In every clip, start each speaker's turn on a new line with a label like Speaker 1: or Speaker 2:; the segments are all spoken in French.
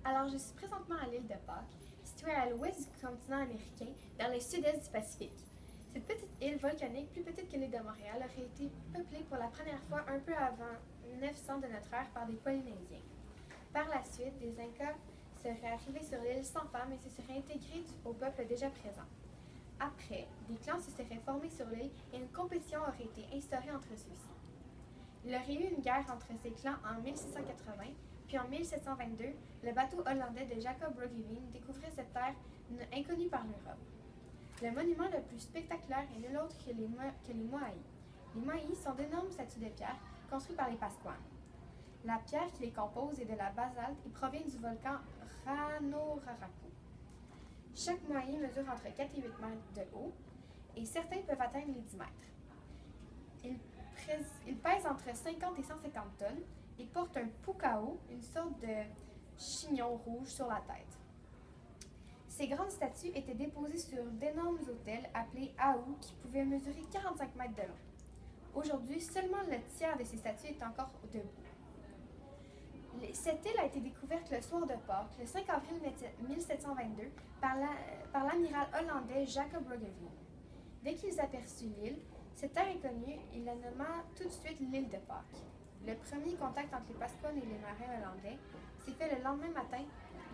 Speaker 1: Alors, je suis présentement à l'île de Pâques, située à l'ouest du continent américain, dans le sud-est du Pacifique. Cette petite île volcanique, plus petite que l'île de Montréal, aurait été peuplée pour la première fois un peu avant 900 de notre ère par des Polynésiens. Par la suite, des Incas seraient arrivés sur l'île sans femmes et se seraient intégrés au peuple déjà présent. Après, des clans se seraient formés sur l'île et une compétition aurait été instaurée entre ceux-ci. Il aurait eu une guerre entre ces clans en 1680, puis en 1722, le bateau hollandais de Jacob Roggeveen découvrait cette terre inconnue par l'Europe. Le monument le plus spectaculaire est nul autre que les Moai. Les Moai sont d'énormes statues de pierre construites par les Pasquans. La pierre qui les compose est de la basalte et provient du volcan Ranoraraku. Chaque Moai mesure entre 4 et 8 mètres de haut et certains peuvent atteindre les 10 mètres. Il pèse entre 50 et 150 tonnes et porte un pukao, une sorte de chignon rouge sur la tête. Ces grandes statues étaient déposées sur d'énormes autels appelés aou qui pouvaient mesurer 45 mètres de long. Aujourd'hui, seulement le tiers de ces statues est encore debout. Cette île a été découverte le soir de Pâques, le 5 avril 1722, par l'amiral hollandais Jacob Roggeveen. Dès qu'ils aperçurent l'île, cette terre inconnue, il la nomma tout de suite l'île de Pâques. Le premier contact entre les Pasquans et les marins hollandais s'est fait le lendemain matin,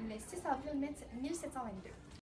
Speaker 1: le 6 avril 1722.